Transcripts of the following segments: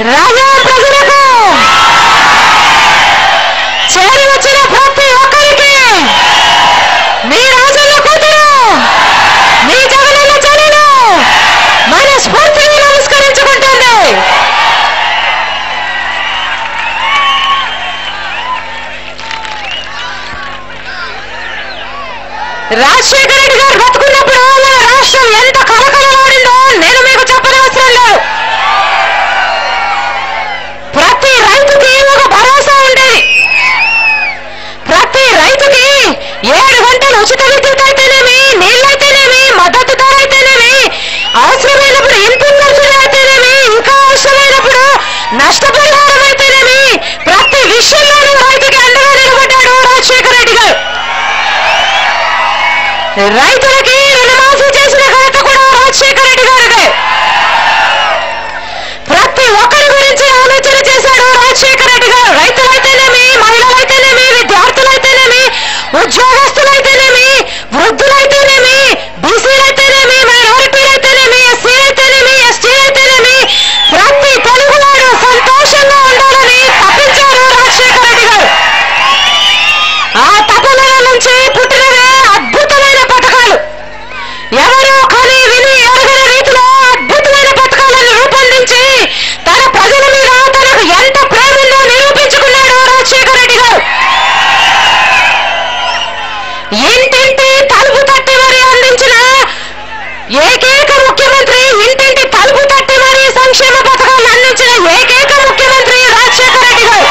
రాజా ప్రజలకు చేరి వచ్చిన ప్రతి ఒక్కరికి మీ రాజన్న కూతురు మీ జగనన్న చెల్లెలు మనస్ఫూర్తిగా నమస్కరించుకుంటుంది. రాజశేఖర రెడ్డి గారు బతుకున్నప్పుడు మన రాష్ట్రం ఎంత కలకలలాడిందో నేను మీకు చెప్పనవసరం లేదు. ప్రతి రైతుకి ఒక భరోసా ఉండేది. ప్రతి రైతుకి 7 గంటలు ఉచిత విద్యుత్ అయితేనేమి, నీళ్ళైతేనేమి, మద్దతు ధర అయితేనేమి, అవసరమైనప్పుడు ఇన్పుట్ ఖర్చులు అయితేనేమి, ఇంకా అవసరమైనప్పుడు నష్టపరిహారం అయితేనేమి, ప్రతి విషయంలోనూ రైతుకి అండగా నిలబడ్డాడు రాజశేఖర రెడ్డి గారు. రైతులకి రుణమాఫీ చేసిన ఘనత కూడా రాజశేఖర రెడ్డి గారిదే. ప్రతి ఒక్కరి గురించి ఆలోచన చేశాడు రాజశేఖర రెడ్డి గారు. రైతులైతేనేమి, మహిళలైతేనేమి, విద్యార్థులైతేనేమి, ఉద్యోగస్తులైతేనేమి, వృద్ధులైతేనేమి, బీసీలైతేనేమి, మైనారిటీలైతేనేమి, ఎస్సీలైతేనేమి, ఎస్టీలైతేనేమి, ప్రతి తెలుగువాడు సంతోషంగా ఉండాలని తప్పించారు రాజశేఖర రెడ్డి గారు. ఆ తపన నుంచి పుట్టినవే అద్భుతమైన పథకాలు. ఎవరో కానీ విని ఎరగని రీతిలో అద్భుతమైన పథకాలను రూపొందించి తన ప్రజల మీద తనకు ఎంత ప్రేమ ఉందో నిరూపించుకున్నాడు రాజశేఖర రెడ్డి గారు. ఇంటింటి తలుపు తట్టి మరీ అందించిన ఏకైక ముఖ్యమంత్రి, ఇంటింటి తలుపు తట్టి మరీ సంక్షేమ పథకాలను అందించిన ఏకైక ముఖ్యమంత్రి రాజశేఖర రెడ్డి గారు.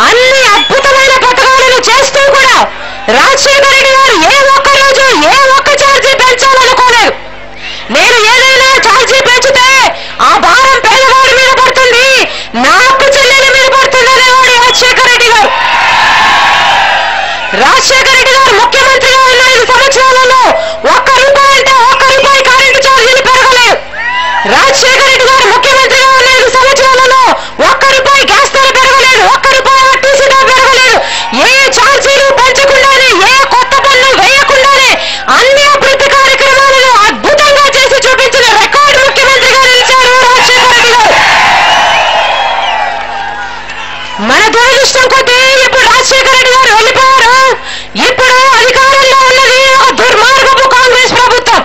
అన్ని అద్భుతమైన పథకాలను చేస్తూ కూడా రాజశేఖర రెడ్డి గారు ఏ ఒక్క రోజు ఏ ఒక్క ఛార్జీ పెంచాలనుకోలేదు. నేను ఏదైనా ఛార్జీ పెంచితే ఆ భారం పేదవాడి మీద పడుతుంది, నా అక్క చెల్లెల మీద పడుతుంది అనేవాడు రాజశేఖర రెడ్డి గారు. రాజశేఖర రెడ్డి గారు ముఖ్యమంత్రిగా ఉన్న 5 సంవత్సరాలలో ₹1 అంటే ₹1 కరెంటు ఛార్జీలు పెరగలేదు. రాజశేఖర రెడ్డి గారు ముఖ్యమంత్రిగా ఉన్న 5 సంవత్సరాలలో ₹1 గ్యాస్ ధర పెరగలేదు, ₹1 ఆర్టీసీ ధర పెరగలేదు. ఏ ఛార్జీలు పెంచకుండానే, ఏ కొత్త పన్ను వేయకుండానే అన్ని అభివృద్ధి కార్యక్రమాలను అద్భుతంగా చేసి చూపించిన రికార్డు ముఖ్యమంత్రిగా నిలిచారు రాజశేఖర రెడ్డి గారు. మన దురదృష్టం కొద్దీ ఇప్పుడు రాజశేఖర రెడ్డి గారు వెళ్ళిపోయారు. ఇప్పుడు అధికారంలో ఉన్నది ఒక దుర్మార్గపు కాంగ్రెస్ ప్రభుత్వం.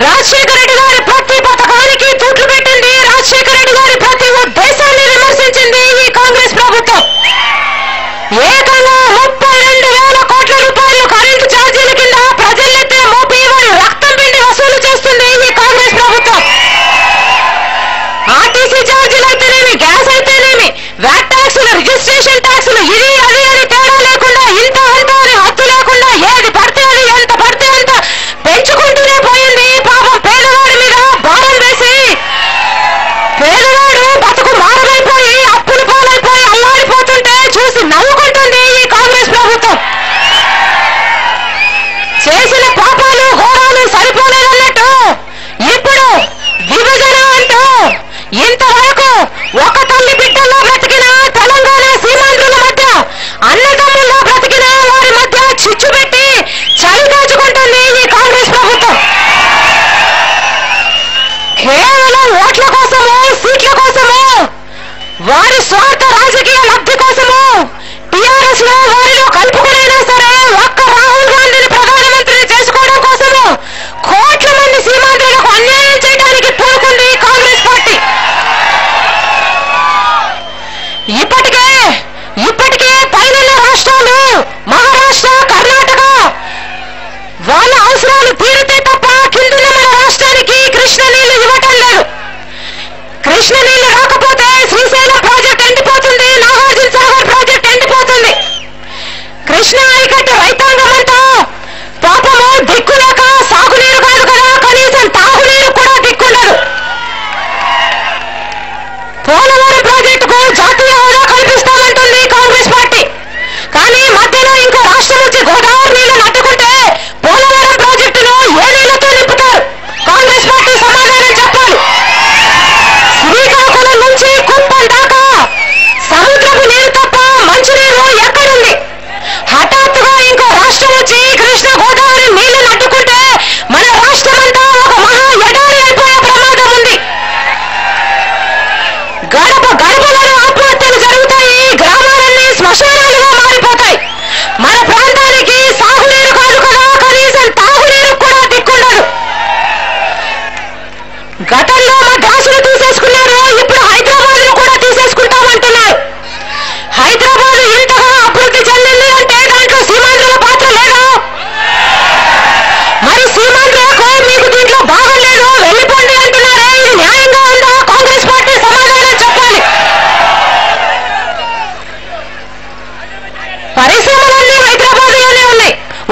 రాజశేఖర రెడ్డి గారి ప్రతి పథకానికి తూట్లు పెట్టింది, రాజశేఖర రెడ్డి గారి ప్రతి ఉద్దేశాన్ని విమర్శించింది ఈ కాంగ్రెస్ ప్రభుత్వం. ఏకంగా 32,000 కోట్ల రూపాయలు కరెంటు ఛార్జీల కింద ప్రజలెత్తే మోపి వారి రక్తం పిండి వసూలు చేస్తుంది ఈ కాంగ్రెస్ ప్రభుత్వం. ఆర్టీసీ ఛార్జీలు అయితేనేమి, గ్యాస్ అయితేనేమి, వ్యాట్ ట్యాక్సులు, రిజిస్ట్రేషన్ ట్యాక్సులు, ఇది అది అని తేడా లేకుండా, ఇంత అంత అని హద్దు లేకుండా ఏది పడితే అది, ఎంత పడితే అంత పెంచుకుంటూనే పోయింది. పాపం పేదవాడి మీద భారం వేసి పేదవాడు బతుకు మారమైపోయి అప్పుల పాలైపోయి అల్లాడిపోతుంటే చూసి నవ్వుకుంటుంది ఈ కాంగ్రెస్ ప్రభుత్వం. చేసిన పాపాలు ఘోరాలు సరిపోలేదన్నట్టు ఇప్పుడు విభజన అంటూ ఇంతవరకు ఒక తల్లి బిడ్డల్లో బ్రతికిన తెలంగాణ సీమాంధ్రుల మధ్య, అన్నదమ్ముల్లో బ్రతికిన వారి మధ్య చిచ్చు పెట్టి చలి కాచుకుంటుంది ఈ కాంగ్రెస్ ప్రభుత్వం. కేవలం ఓట్ల కోసము, సీట్ల కోసము, వారి స్వార్థ రాజకీయ లబ్ధి కోసము టీఆర్ఎస్ లో వారిలో కలుపుకునైనా సరే ఒక్క రాహుల్ గాంధీని ప్రధానమంత్రిని చేసుకోవడం కోసము కోట్ల మంది సీమాంధ్రులకు అన్యాయం చేయడానికి పూనుకుంది కాంగ్రెస్ పార్టీ. ఇప్పటికే పైన రాష్ట్రాలు మహారాష్ట్ర, కర్ణాటక వాళ్ళ అవసరాలు తీరితే తప్ప కిందున్న మన రాష్ట్రానికి కృష్ణ నీళ్లు ఇవ్వటం లేదు. కృష్ణ నీళ్లు రాకపోతే శ్రీశైలం ప్రాజెక్ట్ ఎండిపోతుంది, నాగార్జున సాగర్ ప్రాజెక్ట్ ఎండిపోతుంది. కృష్ణ ఆయకట్టు రైతాంగం అంతా పాపము దిక్కులేక సాగునీరు కాదు కదా, కనీసం తాగునీరు కూడా దిక్కుండదు. పోలవరం ప్రాజెక్టుకు జాతీయ హోదా కల్పిస్తామంటుంది కాంగ్రెస్ పార్టీ. కానీ మధ్యలో ఇంకో రాష్ట్రం వచ్చి గోదావరి నీళ్లు అడ్డుకుంటే పోలవరం ప్రాజెక్టును ఏ నీళ్లతో నింపుతారు? కాంగ్రెస్ పార్టీ సమాధానం చెప్పాలి. శ్రీకాకుళం నుంచి కుప్పం దాకా సముద్రపు నీరు తప్ప మంచినీరు ఎక్కడుంది? హఠాత్తుగా ఇంకో రాష్ట్రం వచ్చి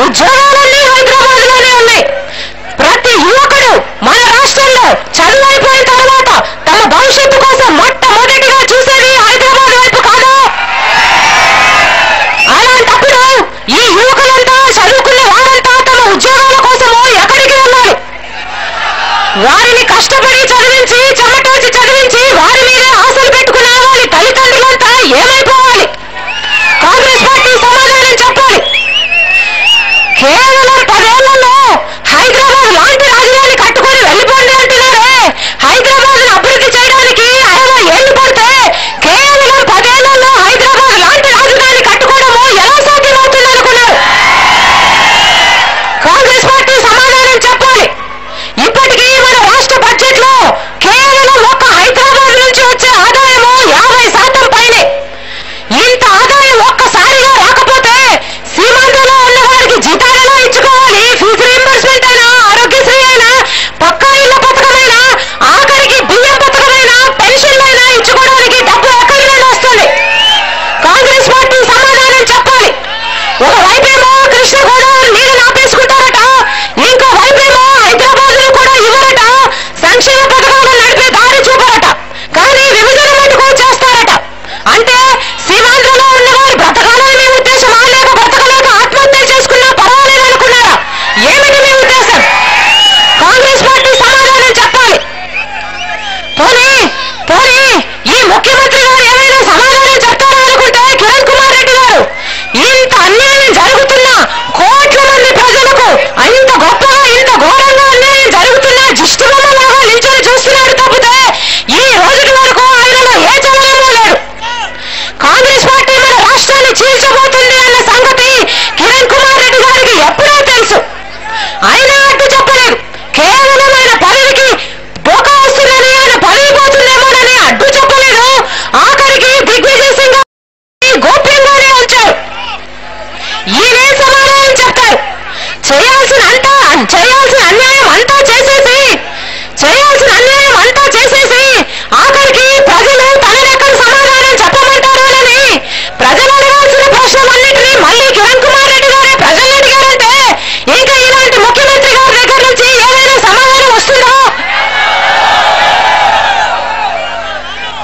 ఉద్యోగాలన్నీ హైదరాబాద్ లోనే ఉన్నాయి. ప్రతి యువకుడు మన రాష్ట్రంలో చదువైపోయిన తర్వాత తమ భవిష్యత్తు కోసం మొట్టమొదటిగా చూసేది హైదరాబాద్ వైపు కాదు. అలాంటప్పుడు ఈ యువకులంతా, చదువుకున్న వారంతా తమ ఉద్యోగాల కోసము ఎక్కడికి వెళ్ళాలి? వారిని కష్టపడి చదివించి, చెమటోచి చదివించి వారి మీదే ఆశలు పెట్టుకునే వారి తల్లిదండ్రులంతా ఏమైపోవాలి? కాంగ్రెస్ పార్టీ సమాధానం చెప్పాలి. కేవలం 10 ఏళ్లలో హైదరాబాద్ లాంటి రాజధాని కట్టుకొని వెళ్ళిపోండి అంటున్నారే. హైదరాబాద్ అభివృద్ధి చేయడానికి 60 ఏళ్లు పడితే కేవలం 10 ఏళ్లలో హైదరాబాద్ లాంటి రాజధాని కట్టుకోవడము ఎలా సాధ్యమవుతుంది అనుకున్నారు? కాంగ్రెస్ పార్టీ సమాధానం చెప్పాలి. ఇప్పటికీ మన రాష్ట్ర బడ్జెట్ లో కేవలం ఒక్క హైదరాబాద్ నుంచి వచ్చే ఆదాయము 50% పైనే. ఇంత ఆదాయం ఒక్కసారిగా రాకపోతే సీమాంధ్రలో ఉన్న వారికి జీతాలలో ఇచ్చుకోవాలి, ఫీజు రీంబర్స్మెంట్ అయినా, ఆరోగ్యశ్రీ అయినా, పక్కా ఇళ్ల పథకమైనా, ఆఖరికి బియ్యం పథకమైనా, పెన్షన్లైనా ఇచ్చుకోవడానికి డబ్బు ఎక్కడి నుండి వస్తుంది? కాంగ్రెస్ పార్టీ సమాధానం చెప్పాలి. ఒకవైపేమో కృష్ణ గోదావరి నీరు నాపేసుకుంటారట, ఇంకో వైపేమో హైదరాబాద్ లో కూడా ఇవ్వరట, సంక్షేమ పథకాలు నడిపే దారి చూపరట, కానీ విభజన మటుకు చేస్తారట. అంటే సీమాంధ్రలో ఉన్నవారు బ్రతకాలని మీ ఉద్దేశమా, లేక బ్రతకలేక ఆత్మహత్య చేసుకున్నా పర్వాలేదు అనుకున్నారా? ఏమిటి మీ ఉద్దేశం? కాంగ్రెస్ పార్టీ సమాధానం చెప్పాలి. పోనీ ఈ ముఖ్యమంత్రి గారు ఏమైనా సమాధానం చెప్తారా అనుకుంటే కిరణ్ కుమార్ రెడ్డి గారు ఇంత అన్యాయం జరుగుతున్నా, కోట్ల మంది ప్రజలకు ఇంత గొప్పగా, ఇంత ఘోరంగా అన్యాయం జరుగుతున్నా జిష్టిబొమ్మలాగా నిల్చొని చూస్తున్నాడు తప్పితే ఈ రోజుటి వరకు ఆయనలో ఏ చలనమూ లేదు. కాంగ్రెస్ పార్టీ మన రాష్ట్రాన్ని చీల్చబోతుంది అన్న సంగతి కిరణ్ కుమార్ రెడ్డి గారికి ఎప్పుడో తెలుసు. అయినా అడ్డు చెప్పలేదు. కేవలం ఆయన పదవికి బోకా వస్తుందని, ఆయన పదవి పోతుందేమోనని అడ్డు చెప్పలేదు. ఆఖరికి దిగ్విజయ్ సింగ్ గోప్యంగానే ఉంచారు. ఈయనే సమాధానం చెప్తారు. చేయాల్సిన అన్యాయం అంతా చేసేసి ఆఖరికి ప్రజలు తనెక్కడ సమాధానం చెప్పమంటారోనని ప్రజలు అడగాల్సిన ప్రశ్నలన్నింటినీ మళ్ళీ కిరణ్ కుమార్ రెడ్డి గారే ప్రజలు అడిగారంటే ఇంకా ఇలాంటి ముఖ్యమంత్రి గారి దగ్గర నుంచి ఏదైనా సమాధానం వస్తుందో?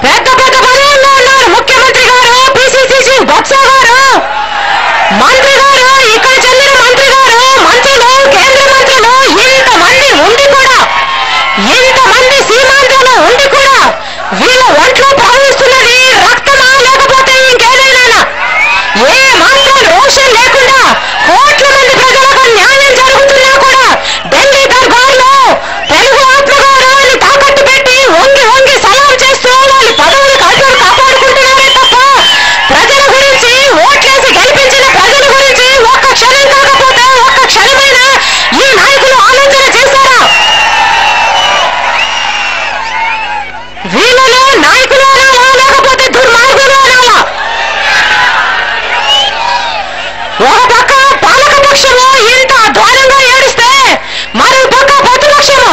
పెద్ద పదవుల్లో ఉన్నారు ముఖ్యమంత్రి గారు, పిసిసి బొత్స గారు, మంత్రి గారు, ఇక్కడ చెందిన మంత్రి గారు, మంత్రులు, కేంద్ర మంత్రులు, ఇంతమంది సీమాంధ్రలో ఉండి కూడా వీళ్ళ ఒంట్లో ప్రవహిస్తున్నది రక్తమా లేకపోతే ఇంకేదైనా? ఏ మాత్రం రోషన్ లేకుండా కోట్ల మంది ప్రజలకు న్యాయం జరుగుతున్నా కూడా ఢిల్లీ దర్బార్లో తెలుగు ఆత్మగౌరవాన్ని తాకట్టు పెట్టి వంగి సలాం చేస్తూ వాళ్ళ పదవులు కాపాడుకుంటున్నారే తప్ప ప్రజల గురించి, ఓట్లేసి గెలిపించిన ప్రజల గురించి ఒక్క క్షణం కాకపోతే ఒక్క క్షణమైనా ఈ నాయకులు ఆలోచన చేశారా? వీళ్ళలో నాయకులు అనాలా లేకపోతే దుర్మార్గులు అనాలా? ఒక పక్క పాలక పక్షము ఇంత అధ్వానంగా ఏడిస్తే మరో పక్క ప్రతిపక్షము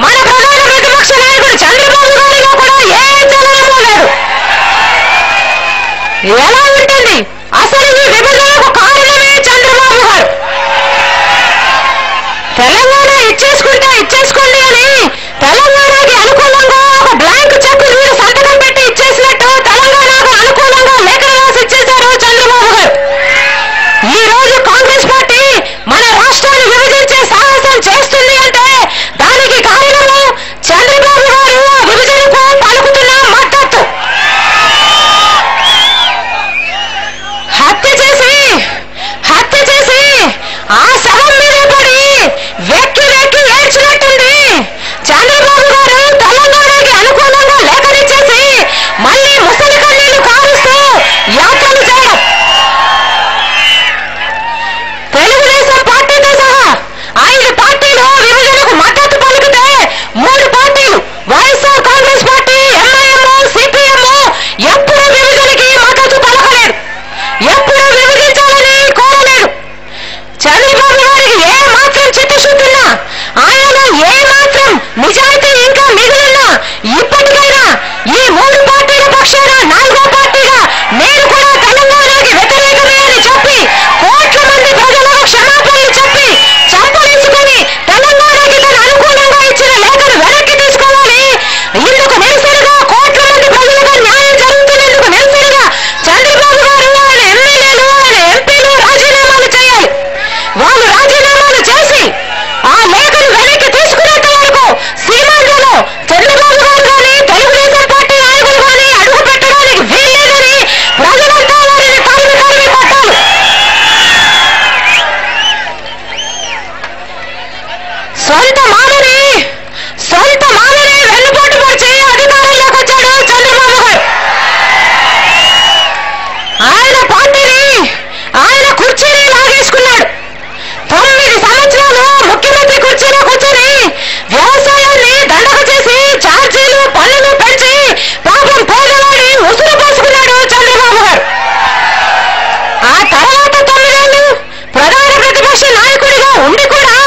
మన ప్రధాన ప్రతిపక్ష నాయకుడు చంద్రబాబు గారిలో కూడా ఏ చలనమూ లేదు. ఎలా ఉంటుంది? అసలు ఈ విభజనకు కారణమే చంద్రబాబు గారు. తెలంగాణ ఇచ్చేసుకోండి అని తెలంగాణకి అనుకూలంగా ఒక బ్లాంక్ చెక్ వీరు సంతకం పెట్టి ఇచ్చేసినట్టు తెలంగాణకు అనుకూలంగా లేఖలు రాసి ఇచ్చేశారు చంద్రబాబు గారు. ఈ రోజు కాంగ్రెస్ పార్టీ మన రాష్ట్రాన్ని విభజించే సాహసం చేస్తుంది అంటే దానికి కారణము చంద్రబాబు గారు విభజనకు పలుకుతున్న మద్దతు. హత్య చేసి ఆ శవం మీద పడి వెక్కి ఏడ్చినట్టుంది. చంద్రబాబు గారు తెలంగాణకి అనుకూలంగా లేఖనిచ్చేసి మళ్ళీ ముసలి కన్నీళ్లు కారుస్తూ యాత్రలు చేయడం. తెలుగుదేశం పార్టీతో సహా 5 పార్టీలు విభజనకు మద్దతు పలికితే 3 పార్టీలు YSR Congress party, MIM, CPM ఎప్పుడూ విభజనకి మద్దతు పలకలేదు, ఎప్పుడూ విభజించాలని కోరలేదు. చంద్రబాబు గారికి ఏ మాత్రం చిత్తశుద్ధున్నా, ఆయనలో ఏ మాత్రం నిజాయితీ ఇంకా మిగిలినా ఇప్పటికైనా ఈ 3 పార్టీల పక్షాన 4వ పార్టీగా నేను కూడా తెలంగాణకి వ్యతిరేకమే అని చెప్పి కోట్ల మంది ప్రజలకు క్షమాపణలు సొంత మామని వెన్నుపోటు పొడిచి అధికారంలోకి వచ్చాడు చంద్రబాబు గారు. ఆయన పార్టీని, ఆయన కుర్చీని లాగేసుకున్నాడు. 9 సంవత్సరాలు ముఖ్యమంత్రి కుర్చీలో కూర్చొని వ్యవసాయాన్ని దండగ చేసి ఛార్జీలు పన్నులు పెంచి పాపం పేదవాడి ఉసురు పోసుకున్నాడు చంద్రబాబు గారు. ఆ తర్వాత 9 ఏళ్ళు ప్రధాన ప్రతిపక్ష నాయకుడిగా ఉండి కూడా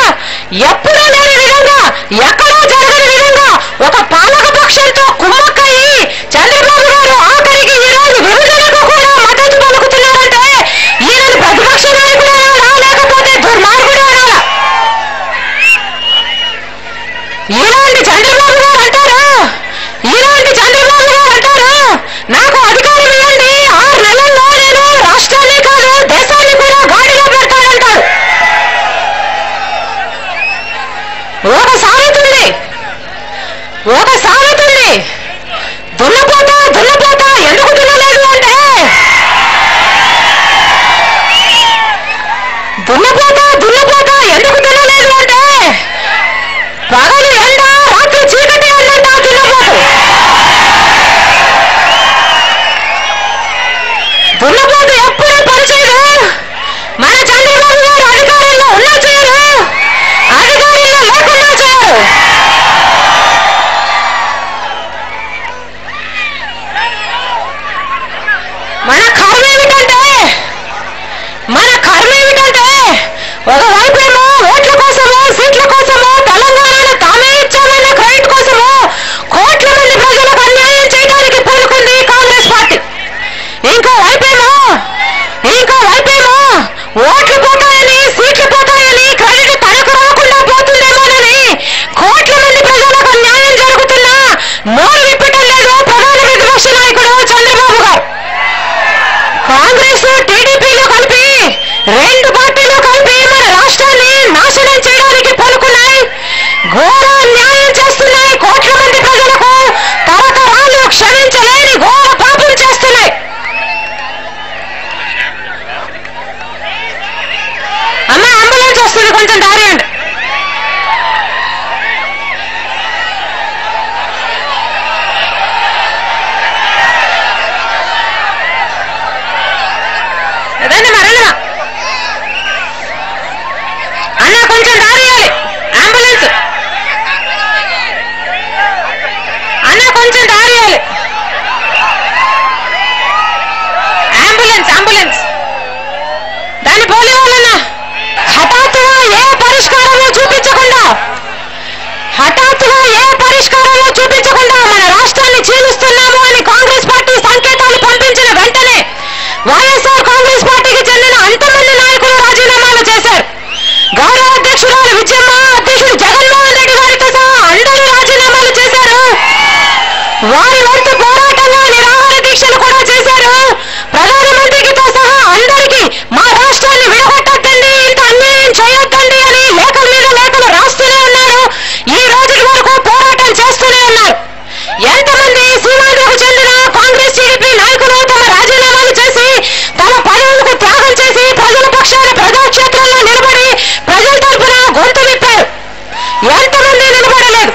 ఎప్పుడూ లేని విధంగా, ఎక్కడో జరగని విధంగా ఒక పాలక పక్షంతో కుమ్మక్కయి చంద్రబాబు గారు ఆఖరికి ఈరోజు విభజనకు కూడా మద్దతు పలుకుతున్నారంటే ఈయనను ప్రతిపక్ష నాయకుడు అనాలా, లేకపోతే దుర్మార్గుడు అనాలా? ఇలాంటి చంద్రబాబు గారు అంటారు నాకు అధికారం ఇవ్వండి, 6 నెలల్లో నేను రాష్ట్రాన్ని కాదు దేశాన్ని కూడా గాడిలో పెడతానంటాడు. ఒక సామెత ఉంది, దున్నపోతా ఎందుకు దున్నలేదు అంటే, దున్నపోతా ఎందుకు దున్నలేదు అంటే పగలు ఎండ రాత్రి చీకటి అన్నంట దున్నపోతు ఎప్పుడూ పనిచేయదు. మన చంద్రబాబు గారు అధికారంలో ఉన్నా చేయరు, అధికారంలో లేకున్నా చేయరు. మన కర్మ ఏమిటంటే ఒకవైపేమో ఓట్ల కోసమో సీట్ల కోసమో తెలంగాణను తామే ఇచ్చామన్న క్రెడిట్ కోసమో కోట్ల మంది ప్రజలకు అన్యాయం చేయడానికి పూనుకుంది కాంగ్రెస్ పార్టీ. ఇంకోవైపేమో ఓట్లు పోతాయని, సీట్లు పోతాయని, క్రెడిట్ తనకు రాకుండా పోతుందేమోనని కోట్ల మంది ప్రజలకు అన్యాయం జరుగుతున్నా నోరు విప్పటం లేదు ప్రధాన ప్రతిపక్ష నాయకుడు చంద్రబాబు గారు. కాంగ్రెస్ టీడీపీలో కలిపి 2 పార్టీలు కలిపి మన రాష్ట్రాన్ని నాశనం చేయడానికి పూనుకున్నాయి. ఘోర అన్యాయం చేస్తున్నాయి. కోట్ల మంది ప్రజలకు తరతరాలు క్షమించలేని ఘోర పాపం చేస్తున్నాయి. అమ్మ అంబులెన్స్ వస్తుంది, కొంచెం దారి అండి. అదండి మరణ అన్న, కొంచెం దారి ఇవ్వాలి. అంబులెన్స్ అన్న, కొంచెం దారి ఇవ్వాలి. అంబులెన్స్ దాన్ని పోలీ వాళ్ళన్నా హఠాత్తుగా ఏ పరిష్కారమో చూపించకుండా మన రాష్ట్రాన్ని చీలుస్తున్నాము అని కాంగ్రెస్ పార్టీ సంకేతాలు పంపించిన వెంటనే వైఎస్ఆర్ కాంగ్రెస్ పార్టీకి చెందిన అంతమంది నాయకులు రాజీనామాలు చేశారు. గౌరవ అధ్యక్షురాలు విజయమ్మ, అధ్యక్షుడు జగన్మోహన్ రెడ్డి గారితో సహా అందరూ రాజీనామాలు చేశారు. వారి వంతు పోరాటంగా నిరాహార దీక్షలు కూడా చేశారు. ప్రధానమంత్రితో సహా అందరికీ మా రాష్ట్రాన్ని విడగొట్టద్దండి, ఇంత అన్యాయం చేయొద్దండి అని లేఖల మీద లేఖలు రాస్తూనే ఉన్నారు. ఈ రోజుకి వరకు పోరాటం చేస్తూనే ఉన్నారు. ఎంతమంది సీమాంధ్రకు చెందిన కాంగ్రెస్ టీడీపీ నాయకులు తమ రాజీనామాలు చేసి, తమ పదవులకు త్యాగం చేసి ప్రజల పక్షాన ప్రజాక్షేత్రంలో నిలబడి ప్రజల తరఫున గొంతు విప్పారు. ఎంతమంది నిలబడలేదు.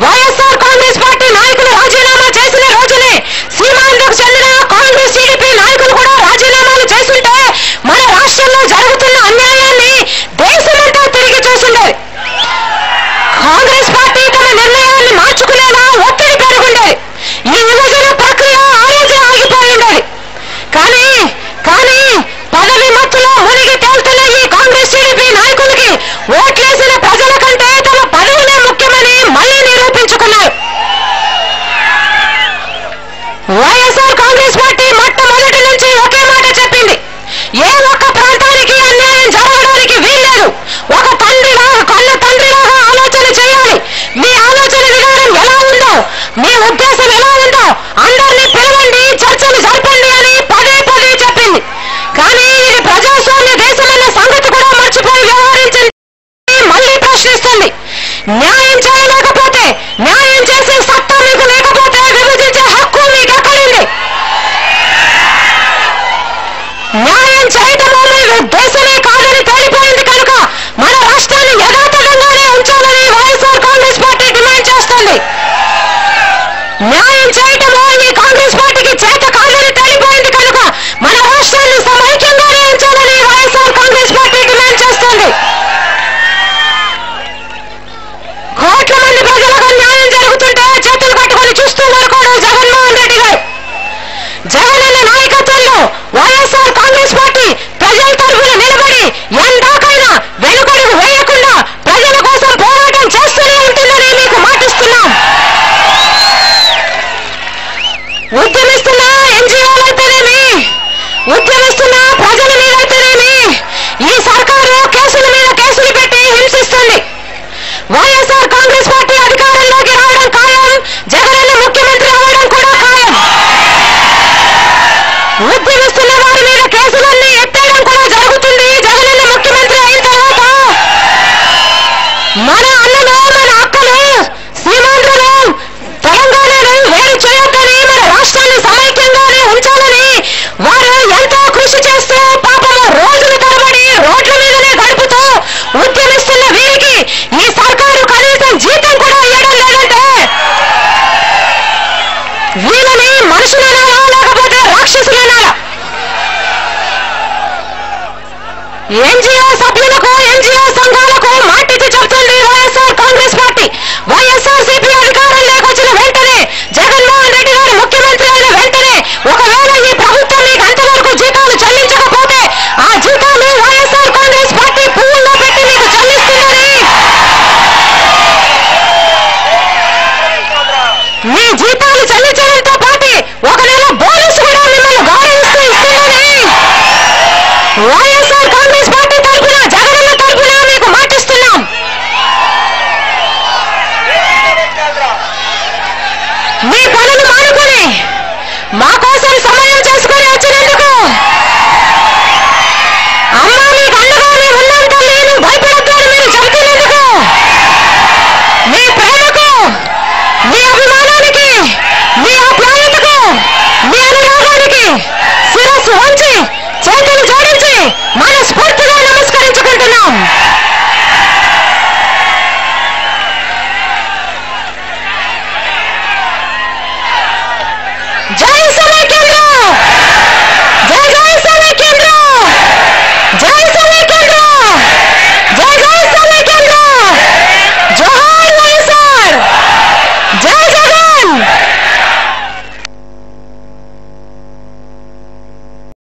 వైఎస్ఆర్ కాంగ్రెస్ పార్టీ నాయకులు రాజీనామా చేసిన రోజునే సీమాంధ్రకు చెందిన కాంగ్రెస్ టీడీపీ నాయకులు కూడా రాజీనామాలు చేస్తుంటే మన రాష్ట్రంలో జరుగుతున్న అన్యాయాన్ని దేశమంతా తిరిగి చూస్తుండేది. కాంగ్రెస్ పార్టీ తమ నిర్ణయాన్ని మార్చుకునేలా ఒత్తిడి పెరుగుండేది. ఈ విభజన ప్రక్రియ ఆ రోజే ఆగిపోయి ఉండేది. కానీ పదవి మత్తులో మునిగి తేలుతున్న ఈ కాంగ్రెస్ టీడీపీ నాయకులకి ఓట్లేసిన ప్రజల కంటే తమ పదవులే ముఖ్యమని మళ్లీ నిరూపించుకున్నారు. వైఎస్ఆర్ కాంగ్రెస్ పార్టీ మొట్టమొదటి నుంచి ఒకే మాట చెప్పింది, ఏ ఒక్క ప్రాంతానికి అన్యాయం జరగడానికి వీల్లేదు. ఒక కన్న తండ్రిలాగా ఆలోచన చేయాలి. మీ ఆలోచన విధానం ఎలా ఉందో, మీ ఉద్దేశం ఎలా ఉందో అందరినీ పిలవండి, చర్చలు జరపండి అని పదే చెప్పింది. కానీ ఇది ప్రజాస్వామ్య దేశమన్న సంగతి కూడా మర్చిపోయి వ్యవహరించింది. మళ్ళీ ప్రశ్నిస్తుంది, న్యాయం చేయాలి